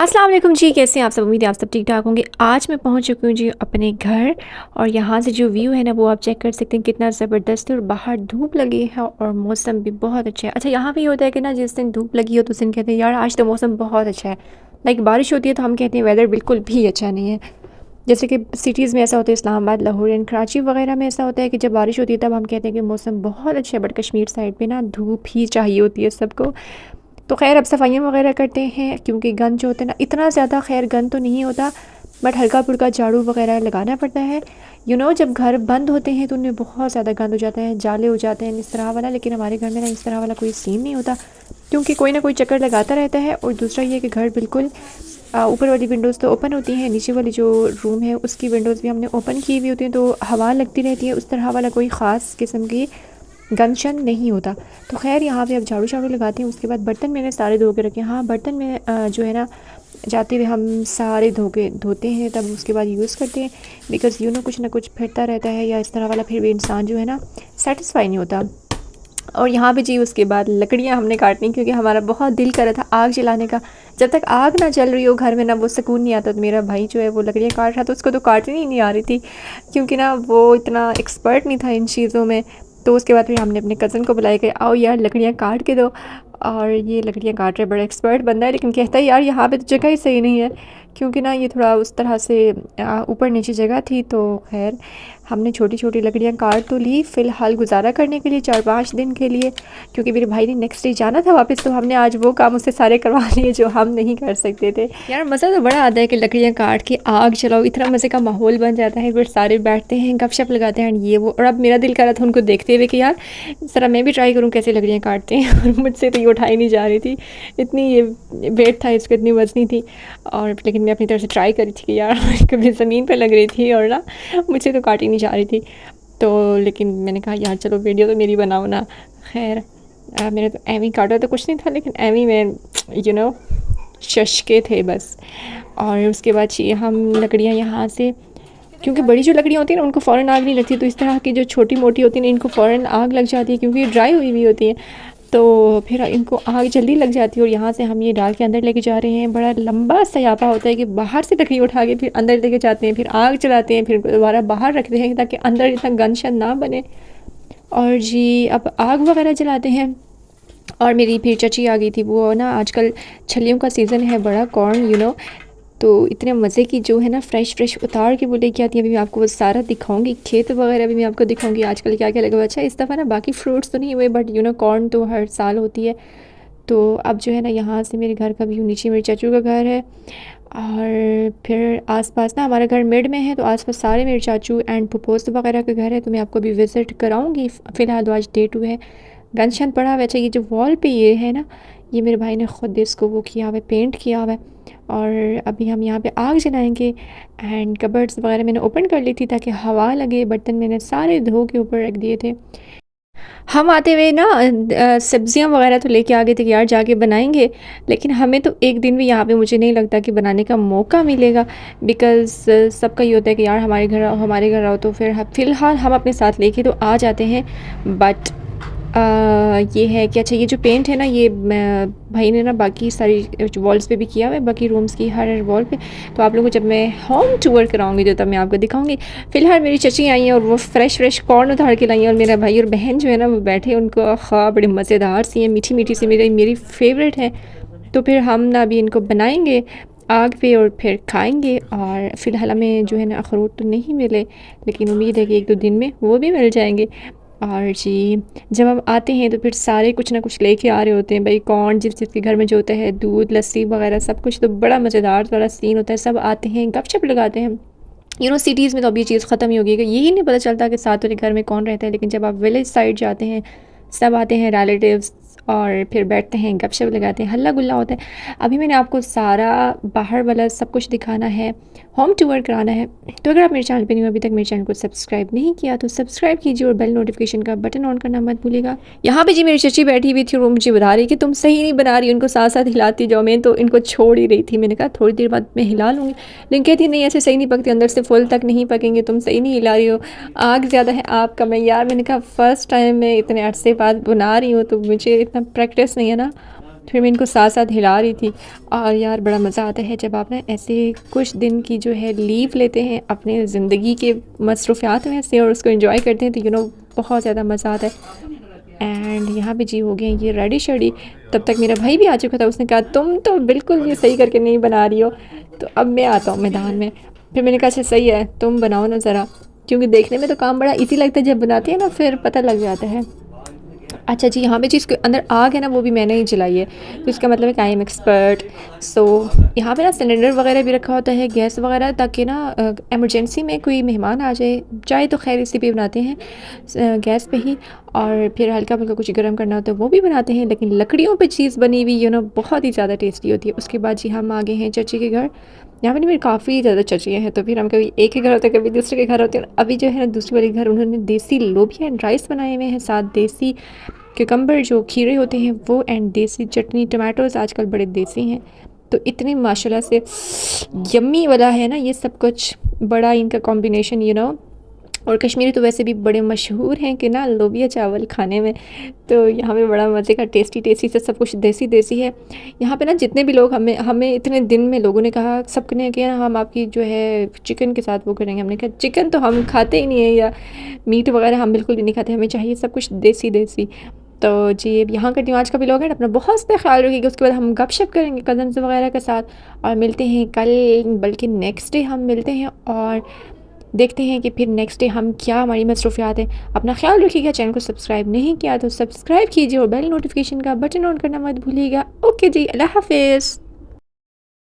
अस्सलाम वालेकुम जी, कैसे हैं आप सब? उम्मीद है आप सब ठीक ठाक होंगे। आज मैं पहुंच चुकी हूँ जी अपने घर और यहाँ से जो व्यू है ना वो आप चेक कर सकते हैं कितना ज़बरदस्त है और बाहर धूप लगी है और मौसम भी बहुत अच्छा है। अच्छा, यहाँ पे ये होता है कि ना जिस दिन धूप लगी हो तो उस दिन कहते हैं यार आज तो मौसम बहुत अच्छा है। लाइक बारिश होती है तो हम कहते हैं वेदर बिल्कुल भी अच्छा नहीं है। जैसे कि सिटीज़ में ऐसा होता है, इस्लामाबाद, लाहौर एंड कराची वगैरह में ऐसा होता है कि जब बारिश होती है तब हम कहते हैं कि मौसम बहुत अच्छा है, बट कश्मीर साइड पे ना धूप ही चाहिए होती है सबको। तो खैर अब सफाइयाँ वगैरह करते हैं क्योंकि गंद जो होता है ना इतना ज़्यादा खैर गंद तो नहीं होता, बट हल्का फुल्का झाड़ू वगैरह लगाना पड़ता है। जब घर बंद होते हैं तो उनमें बहुत ज़्यादा गंद हो जाता है, जाले हो जाते हैं इस तरह वाला। लेकिन हमारे घर में ना इस तरह वाला कोई सीन नहीं होता क्योंकि कोई ना कोई चक्कर लगाता रहता है। और दूसरा ये कि घर बिल्कुल ऊपर वाली विंडोज़ तो ओपन होती हैं, नीचे वाली जो रूम है उसकी विंडोज़ भी हमने ओपन की हुई होती हैं, तो हवा लगती रहती है। उस तरह वाला कोई ख़ास किस्म की गंदशन नहीं होता। तो खैर यहाँ पे अब झाड़ू झाड़ू लगाते हैं। उसके बाद बर्तन मैंने सारे धो के रखे हैं। हाँ, बर्तन में जो है ना जाते हुए हम सारे धोते हैं, तब उसके बाद यूज़ करते हैं। बिकॉज़ कुछ ना कुछ फिरता रहता है या इस तरह वाला, फिर भी इंसान जो है ना सेटिस्फाई नहीं होता। और यहाँ पे जी उसके बाद लकड़ियाँ हमने काटनी क्योंकि हमारा बहुत दिल कर रहा था आग जलाने का। जब तक आग ना जल रही हो घर में ना वो सुकून नहीं आता। तो मेरा भाई जो है वो लकड़ियाँ काट रहा था, उसको तो काटनी ही नहीं आ रही थी क्योंकि ना वो इतना एक्सपर्ट नहीं था इन चीज़ों में। तो उसके बाद फिर हमने अपने कज़न को बुलाया कि आओ यार लकड़ियाँ काट के दो। और ये लकड़ियाँ काट रहे, बड़ा एक्सपर्ट बंदा है, लेकिन कहता है यार यहाँ पे तो जगह ही सही नहीं है क्योंकि ना ये थोड़ा उस तरह से ऊपर नीचे जगह थी। तो खैर हमने छोटी छोटी लकड़ियाँ काट तो ली फ़िलहाल गुजारा करने के लिए 4-5 दिन के लिए, क्योंकि मेरे भाई ने नेक्स्ट डे जाना था वापस। तो हमने आज वो काम उससे सारे करवा लिए जो हम नहीं कर सकते थे। यार मज़ा तो बड़ा आता है कि लकड़ियाँ काट के आग जलाओ, इतना मज़े का माहौल बन जाता है, फिर सारे बैठते हैं गपशप लगाते हैं ये वो। और अब मेरा दिल कर रहा था उनको देखते हुए कि यार ज़रा मैं भी ट्राई करूँ कैसे लकड़ियाँ काटते हैं। और मुझसे तो ये उठाई नहीं जा रही थी, इतनी ये वेट था इसको, इतनी वजनी थी। और लेकिन मैं अपनी तरफ से ट्राई करी थी कि यार कभी ज़मीन पर लग रही थी और ना मुझसे तो काटी नहीं जा रही थी। तो लेकिन मैंने कहा यार चलो वीडियो तो मेरी बनाओ ना। खैर मेरे तो एवी काटा तो कुछ नहीं था, लेकिन एवी में चशके थे बस। और उसके बाद हम लकड़ियाँ यहाँ से, क्योंकि बड़ी जो लकड़ियाँ होती हैं ना उनको फ़ौरन आग नहीं लगती, तो इस तरह की जो छोटी मोटी होती हैं इनको फ़ौरन आग लग जाती है क्योंकि ये ड्राई हुई हुई होती हैं। तो फिर इनको आग जल्दी लग जाती है। और यहाँ से हम ये डाल के अंदर लेके जा रहे हैं। बड़ा लंबा सयापा होता है कि बाहर से लकड़ी उठा के फिर अंदर लेके जाते हैं, फिर आग जलाते हैं, फिर दोबारा बाहर रखते हैं ताकि अंदर इतना गंदशन ना बने। और जी अब आग वगैरह जलाते हैं। और मेरी फिर चची आ गई थी, वो ना आजकल छलियों का सीज़न है बड़ा, कॉर्न तो इतने मज़े की जो है ना फ्रेश उतार के वो लेके आती है। अभी मैं आपको वो सारा दिखाऊंगी, खेत वगैरह भी मैं आपको दिखाऊंगी आजकल क्या क्या लगा हुआ। अच्छा इस दफ़ा ना बाकी फ्रूट्स तो नहीं हुए, बट कॉर्न तो हर साल होती है। तो अब जो है ना यहाँ से मेरे घर का व्यू, नीचे मेरे चाचू का घर है और फिर आसपास ना हमारा घर मिड में है, तो आसपास सारे मेरे चाचू एंड फुफोस वगैरह के घर है। तो मैं आपको भी विज़िट कराऊंगी। फ़िलहाल तो आज डे 2 है, गंदशन पड़ा हुआ है। अच्छा ये जो वॉल पे ये है ना, ये मेरे भाई ने ख़ुद इसको वो किया हुआ है, पेंट किया हुआ है। और अभी हम यहाँ पे आग जलाएंगे एंड कबर्ड्स वगैरह मैंने ओपन कर ली थी ताकि हवा लगे। बर्तन मैंने सारे धो के ऊपर रख दिए थे। हम आते हुए ना सब्जियां वगैरह तो लेके आ गए थे कि यार जाके बनाएंगे, लेकिन हमें तो एक दिन भी यहाँ पे मुझे नहीं लगता कि बनाने का मौका मिलेगा। बिकॉज़ सबका ये होता है कि यार हमारे घर आओ, तो फिर फ़िलहाल हम अपने साथ लेके तो आ जाते हैं। बट ये है कि अच्छा ये जो पेंट है ना ये भाई ने ना बाकी सारी वॉल्स पे भी किया हुआ है, बाकी रूम्स की हर वॉल पे। तो आप लोगों को जब मैं होम टूर कराऊंगी तो तब मैं आपको दिखाऊंगी। फ़िलहाल मेरी चची आई हैं और वो फ्रेश कॉर्न उतार के लाई हैं, और मेरा भाई और बहन जो है ना वो बैठे, उनको खा बड़े मज़ेदार सी हैं, मीठी मीठी सी, मेरी फेवरेट है। तो फिर हम ना अभी इनको बनाएंगे आग पे और फिर खाएंगे। और फ़िलहाल हमें जो है ना अखरोट तो नहीं मिले, लेकिन उम्मीद है कि 1-2 दिन में वो भी मिल जाएंगे। और जी जब हम आते हैं तो फिर सारे कुछ ना कुछ लेके आ रहे होते हैं भाई, कौन जिसके घर में जो होता है दूध लस्सी वगैरह सब कुछ, तो बड़ा मज़ेदार वाला सीन होता है। सब आते हैं गपशप लगाते हैं। सिटीज़ में तो अब ये चीज़ ख़त्म ही हो गई कि यही नहीं पता चलता कि साथ वाले घर में कौन रहता है, लेकिन जब आप विलेज साइड जाते हैं सब आते हैं रिलेटिव्स और फिर बैठते हैं गपशप लगाते हैं, हल्ला गुल्ला होता है। अभी मैंने आपको सारा बाहर वाला सब कुछ दिखाना है, होम टूर कराना है। तो अगर आप मेरे चैनल पे नहीं हो अभी तक, मेरे चैनल को सब्सक्राइब नहीं किया तो सब्सक्राइब कीजिए और बेल नोटिफिकेशन का बटन ऑन करना मत भूलिएगा। यहाँ पे जी मेरी चची बैठी हुई थी और वो मुझे बता रही कि तुम सही नहीं बना रही, उनको साथ साथ हिलाती जाओ। मैं तो इनको छोड़ ही रही थी, मैंने कहा थोड़ी देर बाद मैं हिला लूँगी, लेकिन कहती नहीं ऐसे सही नहीं पकती, अंदर से फुल तक नहीं पकेंगे, तुम सही नहीं हिला रही हो, आग ज़्यादा है आपका। मैं यार मैंने कहा फ़र्स्ट टाइम मैं इतने अरसे बाद बना रही हूँ तो मुझे इतना प्रैक्टिस नहीं है ना। फिर मैं इनको साथ साथ हिला रही थी। और यार बड़ा मज़ा आता है जब आप ना ऐसे कुछ दिन की जो है लीव लेते हैं अपने ज़िंदगी के मसरूफ़ियात में से और उसको एंजॉय करते हैं, तो बहुत ज़्यादा मज़ा आता है। एंड यहाँ पे जी हो गए ये रेडी शेडी। तब तक मेरा भाई भी आ चुका था, उसने कहा तुम तो बिल्कुल ये सही करके नहीं बना रही हो, तो अब मैं आता हूँ मैदान में। फिर मैंने कहा अच्छा सही है, तुम बनाओ ना ज़रा, क्योंकि देखने में तो काम बड़ा इजी लगता है, जब बनाती है ना फिर पता लग जाता है। अच्छा जी, यहाँ पे जिसके अंदर आग है ना वो भी मैंने ही जलाई है, तो इसका मतलब है कि आई एम एक्सपर्ट। सो यहाँ पे ना सिलेंडर वगैरह भी रखा होता है, गैस वगैरह, ताकि ना एमरजेंसी में कोई मेहमान आ जाए। चाय तो खैर इसी पे बनाते हैं, गैस पे ही। और फिर हल्का फुल्का कुछ गर्म करना होता है वो भी बनाते हैं, लेकिन लकड़ियों पे चीज़ बनी हुई बहुत ही ज़्यादा टेस्टी होती है। उसके बाद जी हम आ गए हैं चाची के घर। यहाँ पे ना मेरी काफ़ी ज़्यादा चचियाँ हैं, तो फिर हम कभी एक के घर होते हैं कभी दूसरे के घर होते हैं। अभी जो है ना दूसरे वाले घर उन्होंने देसी लोबिया एंड राइस बनाए हुए हैं, साथ देसी क्यूकम्बर जो खीरे होते हैं वो, एंड देसी चटनी। टमाटोज़ आजकल बड़े देसी हैं, तो इतनी माशाल्लाह से यम्मी वाला है ना ये सब कुछ, बड़ा इनका कॉम्बिनेशन। और कश्मीरी तो वैसे भी बड़े मशहूर हैं कि ना लोबिया चावल खाने में, तो यहाँ पे बड़ा मज़े का टेस्टी टेस्टी से सब कुछ देसी देसी है। यहाँ पे ना जितने भी लोग हमें हमें इतने दिन में लोगों ने कहा, सबने किया हम आपकी जो है चिकन के साथ वो करेंगे। हमने कहा चिकन तो हम खाते ही नहीं है, या मीट वगैरह हम बिल्कुल भी नहीं खाते, हमें चाहिए सब कुछ देसी देसी। तो जी अब यहाँ करती हूँ आज का व्लॉग है, अपना बहुत सा ख्याल रखिएगा। उसके बाद हम गपशप करेंगे कज़न्स वगैरह के साथ, और मिलते हैं कल, बल्कि नेक्स्ट डे हम मिलते हैं और देखते हैं कि फिर नेक्स्ट डे हम क्या हमारी मसरूफियात हैं। अपना ख्याल रखिएगा, चैनल को सब्सक्राइब नहीं किया तो सब्सक्राइब कीजिए और बेल नोटिफिकेशन का बटन ऑन करना मत भूलिएगा। ओके जी, अल्लाह हाफिज़।